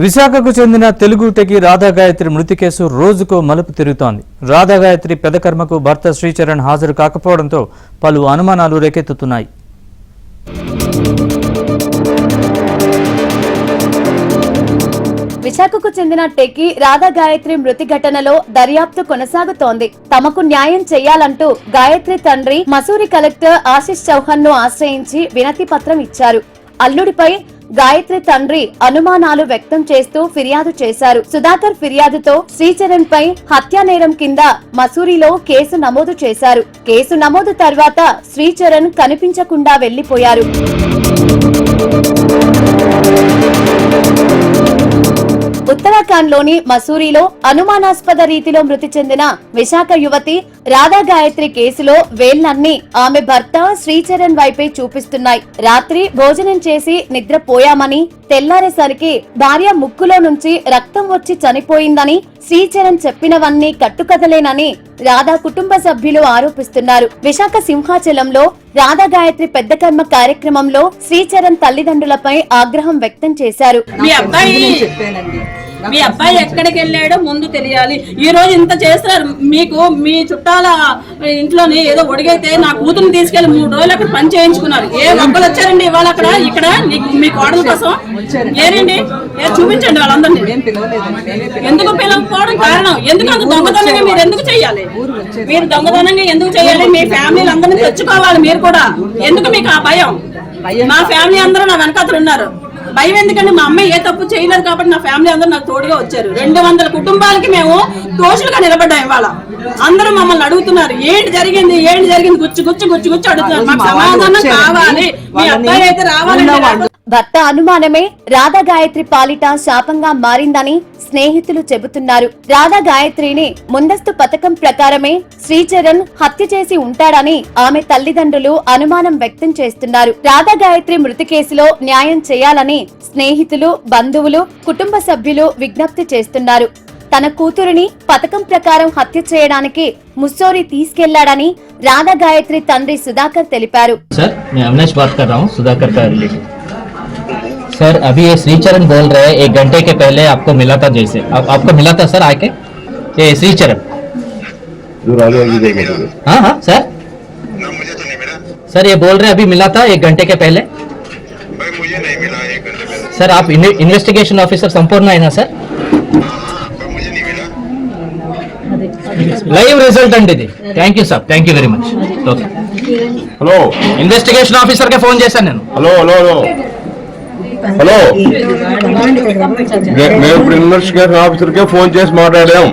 విశాఖకు చెందిన తెలుగు టెకి రాధాగాయత్రి మృతి కేసు రోజుకో మలుపు తిరుగుతోంది. రాధాగాయత్రి పెదకర్మకు భర్త శ్రీచరణ్ హాజరు కాకపోవడంతో పలు అనుమానాలు రేకెత్తుతున్నాయి. విశాఖకు చెందిన టెకి రాధాగాయత్రి మృతి ఘటనలో దర్యాప్తు కొనసాగుతోంది. తమకు న్యాయం చేయాలంటూ గాయత్రి తండ్రి మసూరి కలెక్టర్ ఆశిష్ చౌహాన్ ను ఆశ్రయించి వినతి పత్రం ఇచ్చారు. అల్లుడిపై గాయత్రి తండ్రి అనుమానాలు వ్యక్తం చేస్తూ ఫిర్యాదు చేశారు. సుధాకర్ ఫిర్యాదుతో శ్రీచరణ్ పై హత్యా నేరం కింద మసూరిలో కేసు నమోదు చేశారు. కేసు నమోదు తర్వాత శ్రీచరణ్ కనిపించకుండా వెళ్లిపోయారు. ఉత్తరాఖండ్ లోని మసూరిలో అనుమానాస్పద రీతిలో మృతి చెందిన విశాఖ యువతి రాధాగాయత్రి కేసులో వేళ్లన్నీ ఆమె భర్త శ్రీచరణ్ వైపే చూపిస్తున్నాయి. రాత్రి భోజనం చేసి నిద్రపోయామని, తెల్లారేసరికి భార్య ముక్కులో నుంచి రక్తం వచ్చి చనిపోయిందని శ్రీచరణ్ చెప్పినవన్నీ కట్టుకథలేనని రాధా కుటుంబ సభ్యులు ఆరోపిస్తున్నారు. విశాఖ సింహాచలంలో రాధాగాయత్రి పెద్ద కర్మ కార్యక్రమంలో శ్రీచరణ్ తల్లిదండ్రులపై ఆగ్రహం వ్యక్తం చేశారు. మీ అబ్బాయి ఎక్కడికి వెళ్ళాడో ముందు తెలియాలి. ఈ రోజు ఇంత చేస్తారు. మీకు మీ చుట్టాల ఇంట్లోని ఏదో ఒడిగైతే నా కూతురుని తీసుకెళ్లి 3 రోజులు అక్కడ పని చేయించుకున్నారు. ఏ ఒక్కరు వచ్చారండి ఇవాళ అక్కడ ఇక్కడ మీ కోడల కోసం? ఏరండి చూపించండి వాళ్ళందరినీ. ఎందుకు పిలవకపోవడం కారణం? ఎందుకు అంత దొంగతనంగా మీరు ఎందుకు చెయ్యాలి? మీరు దొంగతనంగా ఎందుకు చెయ్యాలి? మీ ఫ్యామిలీలు అందరినీ తెచ్చుకోవాలి మీరు కూడా. ఎందుకు మీకు ఆ భయం? మా ఫ్యామిలీ అందరూ నా వెనకాతలు ఉన్నారు. భయం ఎందుకంటే మా అమ్మాయి ఏ తప్పు చేయలేదు కాబట్టి నా ఫ్యామిలీ అందరూ నాకు తోడుగా వచ్చారు. 200 కుటుంబాలకి మేము తోచులుగా నిలబడ్డాం. ఇవాళ అందరూ మమ్మల్ని అడుగుతున్నారు ఏంటి జరిగింది గుచ్చి అడుగుతున్నారు. మాకు సమాధానం కావాలి. మీ అబ్బాయి అయితే రావాలని. భర్త అనుమానమే రాధాగాయత్రి పాలిట శాపంగా మారిందని స్నేహితులు చెబుతున్నారు. రాధాగాయత్రిని ముందస్తు పథకం ప్రకారమే శ్రీచరణ్ హత్య చేసి ఉంటాడని ఆమె తల్లిదండ్రులు అనుమానం వ్యక్తం చేస్తున్నారు. రాధాగాయత్రి మృతి కేసులో న్యాయం చేయాలని స్నేహితులు, బంధువులు, కుటుంబ సభ్యులు విజ్ఞప్తి చేస్తున్నారు. తన కూతురిని పథకం ప్రకారం హత్య చేయడానికి ముస్సోరి తీసుకెళ్లాడని రాధాగాయత్రి తండ్రి సుధాకర్ తెలిపారు. सर अभी ये श्रीचरण बोल रहे हैं 1 घंटे के पहले आपको मिला था, जैसे आपको मिला था सर आके ये श्रीचरण? हाँ हाँ सर, मुझे तो नहीं मिला सर ये बोल रहे हैं अभी मिला था 1 घंटे के पहले। भाई मुझे नहीं मिला 1 घंटे पहले। सर आप इन्वेस्टिगेशन ऑफिसर संपूर्ण है ना सर? मुझे नहीं मिला। లైవ్ రిజల్ట్ అండి ఇది. Thank you sir, thank you very much. Okay hello, investigation officer K phone చేశాను నేను. హలో హలో హలో హలో, మేము ఇప్పుడు ఇన్వెస్టిగేషన్ ఆఫీసర్ కే ఫోన్ చేసి మాట్లాడాం.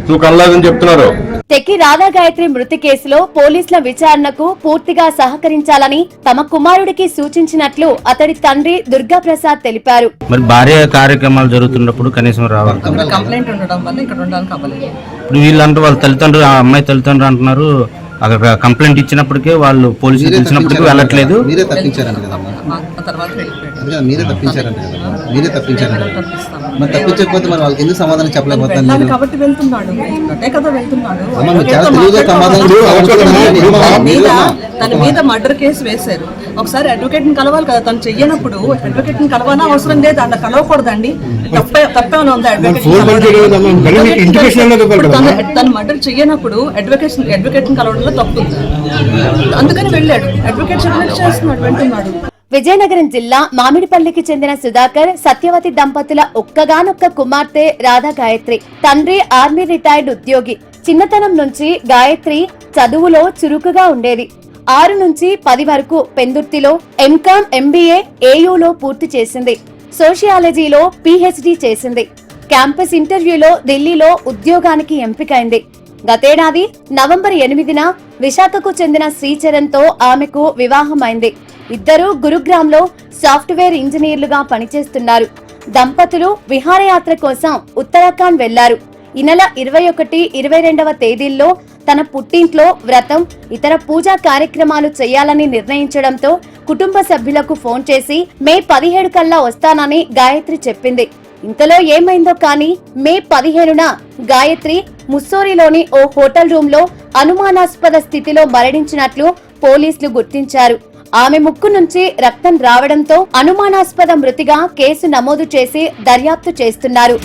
నువ్వు కల్లాదని చెప్తున్నారు. టెకి రాధాగాయత్రి మృతి కేసులో పోలీసుల విచారణకు పూర్తిగా సహకరించాలని తమ కుమారుడికి సూచించినట్లు అతడి తండ్రి దుర్గా ప్రసాద్ తెలిపారు. మరి భార్య కార్యక్రమాలు జరుగుతున్నప్పుడు కనీసం రావాలి. కంప్లైంట్ ఉండడం వల్ల ఇక్కడ ఉండడానికి అవ్వలేదు. ఇప్పుడు వీళ్ళంటే వాళ్ళ తల్లిదండ్రులు, ఆ అమ్మాయి తల్లిదండ్రులు అంటున్నారు అక్కడ కంప్లైంట్ ఇచ్చినప్పటికీ వాళ్ళు పోలీసులు తెలిసినప్పటికీ వెళ్ళట్లేదు. మీరే తప్పించారంట కదమ్మా, మీరే తప్పించారంట కదా, మీరే తప్పించారంట. మరి తప్పించకపోతే మరి వాళ్ళకి ఎందుకు సమాధానం చెప్పలేకపోతాను? కాబట్టి వెళ్తున్నాడు, చాలా తెలివిగా సమాధానం. తన మీద మర్డర్ కేసు వేశారు. ఒకసారి అడ్వకేట్ ని కలవాలి కదా. తను చెయ్యనప్పుడు అడ్వకేట్ ని కలవాలని అవసరం లేదు. అట్లా కలవకూడదండి. తప్పేమైనా ఉందా? తను మర్డర్ చెయ్యనప్పుడు అడ్వకేట్ ని కలవడంలో తప్పు ఉంది. అందుకని వెళ్ళాడు. అడ్వకేట్ చేస్తున్నాడు, వెళ్తున్నాడు. విజయనగరం జిల్లా మామిడిపల్లికి చెందిన సుధాకర్, సత్యవతి దంపతుల ఒక్కగానొక్క కుమార్తె రాధాగాయత్రి. తండ్రి ఆర్మీ రిటైర్డ్ ఉద్యోగి. చిన్నతనం నుంచి గాయత్రి చదువులో చురుకుగా ఉండేది. 6 నుంచి 10 వరకు పెందుర్తిలో ఎంకామ్, ఎంబీఏ ఏయూలో పూర్తి చేసింది. సోషియాలజీలో PhD చేసింది. క్యాంపస్ ఇంటర్వ్యూలో ఢిల్లీలో ఉద్యోగానికి ఎంపికైంది. గతేడాది నవంబర్ 8న విశాఖకు చెందిన శ్రీచరణ్ తో ఆమెకు వివాహమైంది. ఇద్దరు గురుగ్రామ్ లో సాఫ్ట్వేర్ ఇంజనీర్లుగా పనిచేస్తున్నారు. దంపతులు విహారయాత్ర కోసం ఉత్తరాఖండ్ వెళ్లారు. ఈ నెల 21, 22వ తేదీల్లో తన పుట్టింట్లో వ్రతం, ఇతర పూజా కార్యక్రమాలు చేయాలని నిర్ణయించడంతో కుటుంబ సభ్యులకు ఫోన్ చేసి మే 17 కల్లా వస్తానని గాయత్రి చెప్పింది. ఇంతలో ఏమైందో కానీ మే 15న గాయత్రి ముస్సోరిలోని ఓ హోటల్ రూమ్ లో అనుమానాస్పద స్థితిలో మరణించినట్లు పోలీసులు గుర్తించారు. ఆమె ముక్కు నుంచి రక్తం రావడంతో అనుమానాస్పద మృతిగా కేసు నమోదు చేసి దర్యాప్తు చేస్తున్నారు.